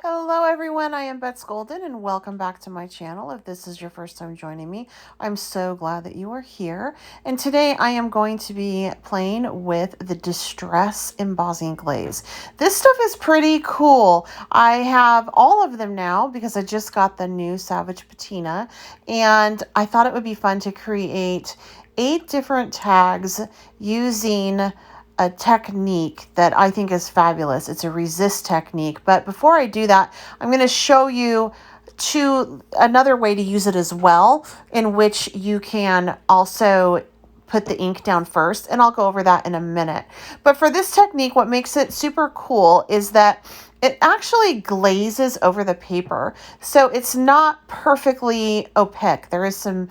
Hello everyone, I am Bets Golden and welcome back to my channel. If this is your first time joining me, I'm so glad that you are here. And today I am going to be playing with the Distress Embossing Glaze. This stuff is pretty cool. I have all of them now because I just got the new Salvaged Patina, and I thought it would be fun to create 8 different tags using a technique that I think is fabulous. It's a resist technique. But before I do that, I'm going to show you another way to use it as well, in which you can also put the ink down first, and I'll go over that in a minute. But for this technique, what makes it super cool is that it actually glazes over the paper. So it's not perfectly opaque. There is some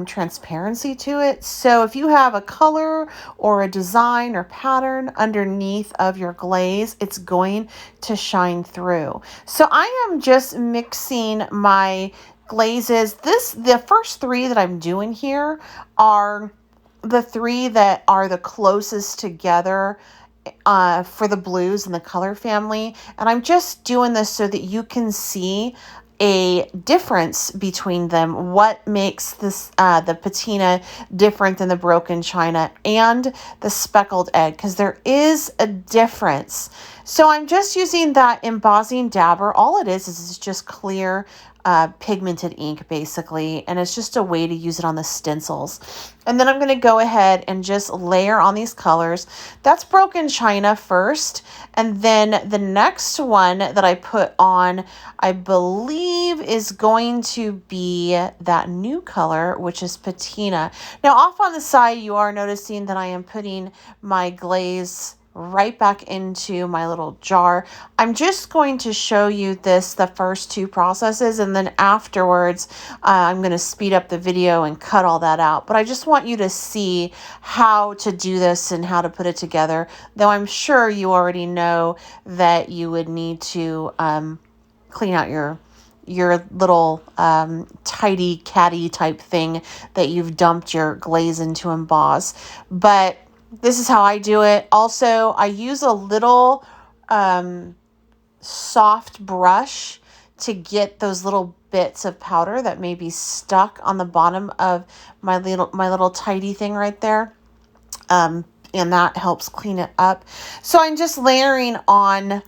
transparency to it. So if you have a color or a design or pattern underneath of your glaze, it's going to shine through. So I am just mixing my glazes. The first 3 that I'm doing here are the 3 that are the closest together for the blues and the color family. And I'm just doing this so that you can see a difference between them, what makes this the patina different than the broken china and the speckled egg, because there is a difference. So I'm just using that embossing dabber. All it is it's just clear pigmented ink basically, and it's just a way to use it on the stencils. And then I'm going to go ahead and just layer on these colors. That's broken china first, and then the next one that I put on, I believe, is going to be that new color, which is patina. Now off on the side, you are noticing that I am putting my glaze right back into my little jar. I'm just going to show you the first 2 processes, and then afterwards I'm going to speed up the video and cut all that out. But I just want you to see how to do this and how to put it together, though I'm sure you already know that you would need to clean out your little tidy catty type thing that you've dumped your glaze into emboss. But this is how I do it. Also, I use a little soft brush to get those little bits of powder that may be stuck on the bottom of my little tidy thing right there. And that helps clean it up. So I'm just layering on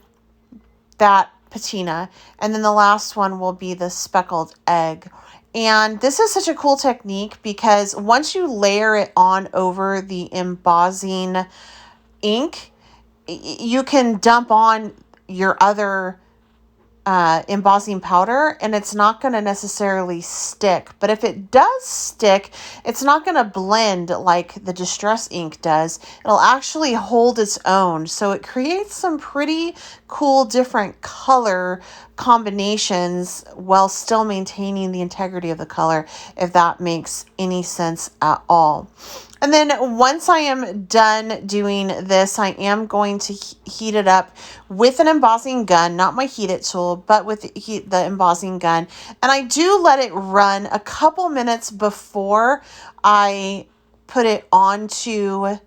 that patina, and then the last one will be the speckled egg. And this is such a cool technique because once you layer it on over the embossing ink, you can dump on your other embossing powder and it's not going to necessarily stick. But if it does stick, it's not going to blend like the Distress ink does. It'll actually hold its own. So it creates some pretty cool different color combinations while still maintaining the integrity of the color, if that makes any sense at all. And then once I am done doing this, I am going to heat it up with an embossing gun, not my heat it tool, but with the embossing gun. And I do let it run a couple minutes before I put it onto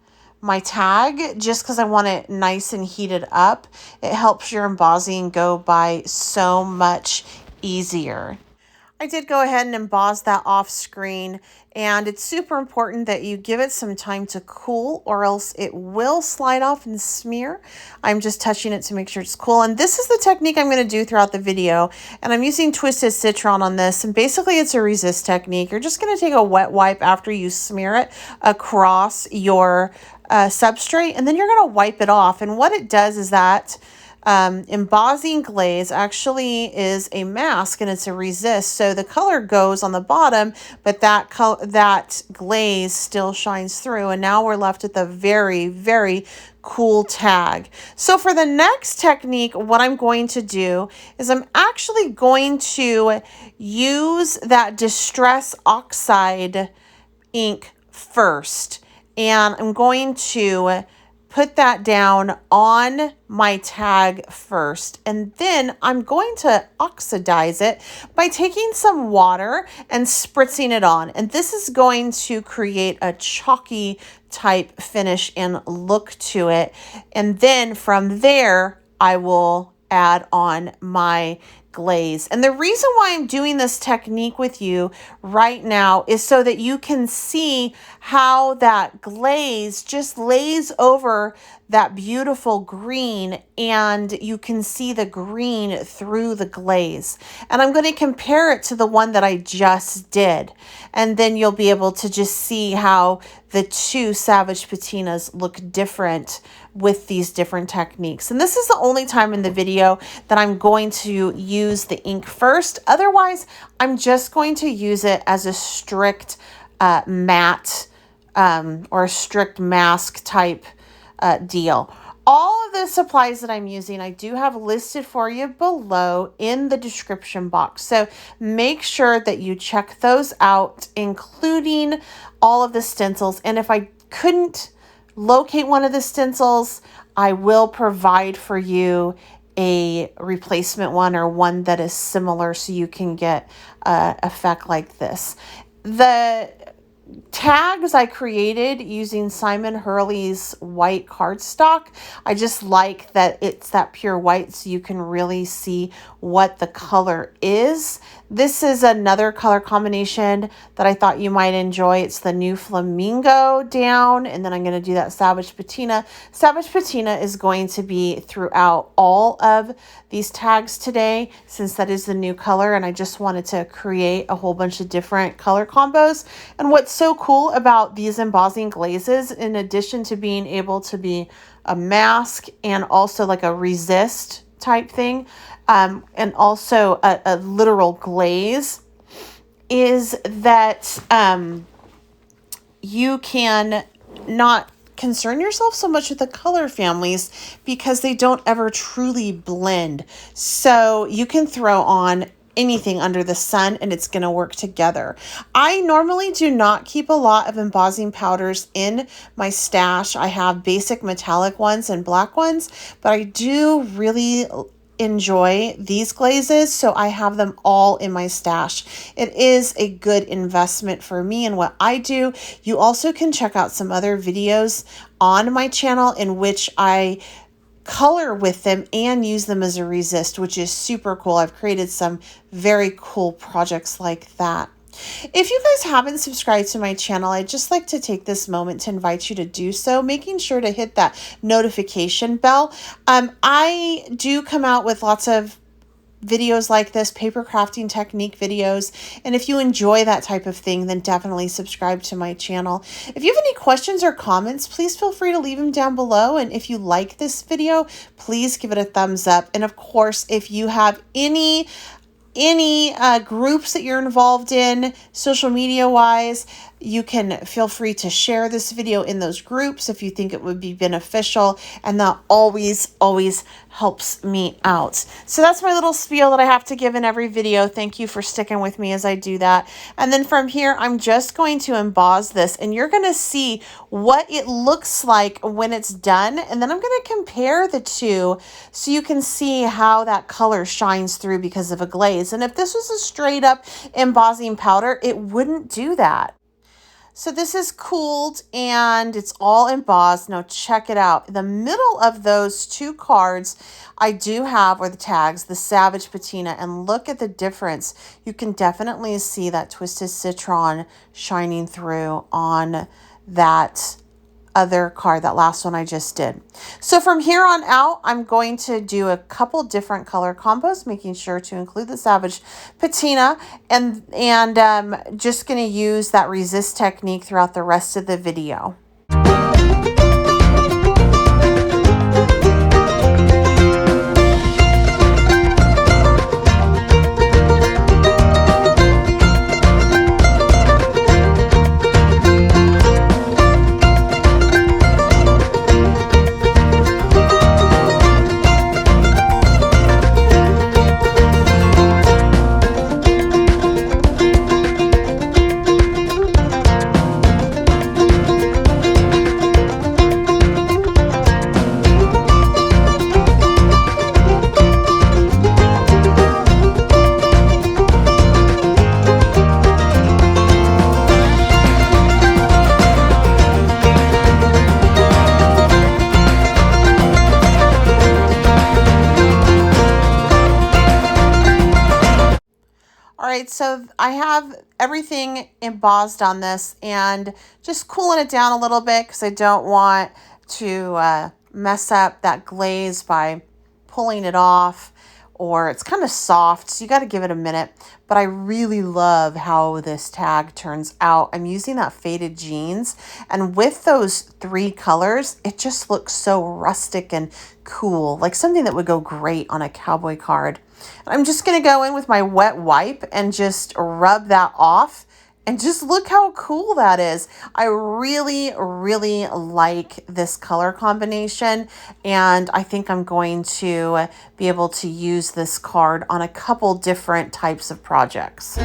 my tag, just because I want it nice and heated up. It helps your embossing go by so much easier. I did go ahead and emboss that off screen, and it's super important that you give it some time to cool or else it will slide off and smear. I'm just touching it to make sure it's cool, and this is the technique I'm going to do throughout the video, and I'm using Twisted Citron on this, and basically it's a resist technique. You're just going to take a wet wipe after you smear it across your substrate, and then you're going to wipe it off, and what it does is that embossing glaze actually is a mask and it's a resist, so the color goes on the bottom, but that glaze still shines through, and now we're left with a very, very cool tag. So for the next technique, what I'm going to do is I'm actually going to use that Distress Oxide ink first, and I'm going to put that down on my tag first, and then I'm going to oxidize it by taking some water and spritzing it on, and this is going to create a chalky type finish and look to it. And then from there I will add on my glaze. And the reason why I'm doing this technique with you right now is so that you can see how that glaze just lays over that beautiful green, and you can see the green through the glaze. And I'm going to compare it to the one that I just did. And then you'll be able to just see how the two Salvaged patinas look different with these different techniques. And this is the only time in the video that I'm going to use the ink first. Otherwise, I'm just going to use it as a strict matte or a strict mask type deal. All of the supplies that I'm using, I do have listed for you below in the description box. So make sure that you check those out, including all of the stencils. And if I couldn't locate one of the stencils, I will provide for you a replacement one, or one that is similar, so you can get an effect like this. The tags I created using Simon Hurley's white cardstock. I just like that it's that pure white, so you can really see what the color is. This is another color combination that I thought you might enjoy. It's the new Flamingo down, and then I'm going to do that Salvaged Patina. Salvaged Patina is going to be throughout all of these tags today, since that is the new color, and I just wanted to create a whole bunch of different color combos. And what's so cool about these embossing glazes, in addition to being able to be a mask and also like a resist type thing, and also a literal glaze, is that you can not concern yourself so much with the color families because they don't ever truly blend. So you can throw on anything under the sun and it's going to work together. I normally do not keep a lot of embossing powders in my stash. I have basic metallic ones and black ones, but I do really enjoy these glazes, so I have them all in my stash. It is a good investment for me and what I do. You also can check out some other videos on my channel in which I color with them and use them as a resist, which is super cool. I've created some very cool projects like that. If you guys haven't subscribed to my channel, I'd just like to take this moment to invite you to do so, making sure to hit that notification bell. I do come out with lots of videos like this, paper crafting technique videos, and if you enjoy that type of thing, then definitely subscribe to my channel. If you have any questions or comments, please feel free to leave them down below, and if you like this video, please give it a thumbs up. And of course, if you have any groups that you're involved in social media wise, you can feel free to share this video in those groups if you think it would be beneficial, and that always helps me out. So that's my little spiel that I have to give in every video. Thank you for sticking with me as I do that. And then from here, I'm just going to emboss this, and you're going to see what it looks like when it's done. And then I'm going to compare the two so you can see how that color shines through because of a glaze. And if this was a straight up embossing powder, it wouldn't do that. So this is cooled and it's all embossed. Now check it out. In the middle of those two cards, I do have, or the tags, the Salvaged Patina, and look at the difference. You can definitely see that Twisted Citron shining through on that other card, that last one I just did. So from here on out, I'm going to do a couple different color combos, making sure to include the Salvaged Patina, and just going to use that resist technique throughout the rest of the video. right, so I have everything embossed on this and just cooling it down a little bit because I don't want to mess up that glaze by pulling it off, or it's kind of soft, so you got to give it a minute. But I really love how this tag turns out. I'm using that faded jeans, and with those 3 colors, it just looks so rustic and cool, like something that would go great on a cowboy card. I'm just going to go in with my wet wipe and just rub that off. And just look how cool that is. I really, really like this color combination. And I think I'm going to be able to use this card on a couple different types of projects.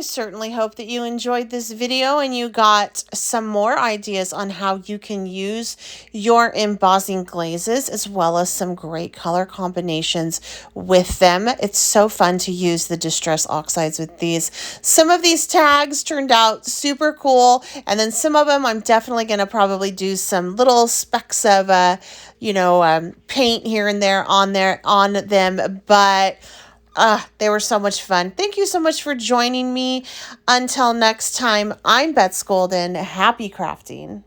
Certainly hope that you enjoyed this video and you got some more ideas on how you can use your embossing glazes, as well as some great color combinations with them. It's so fun to use the distress oxides with these. Some of these tags turned out super cool, and then some of them I'm definitely going to probably do some little specks of paint here and there on them, but They were so much fun. Thank you so much for joining me. Until next time, I'm Beth Golden. Happy crafting.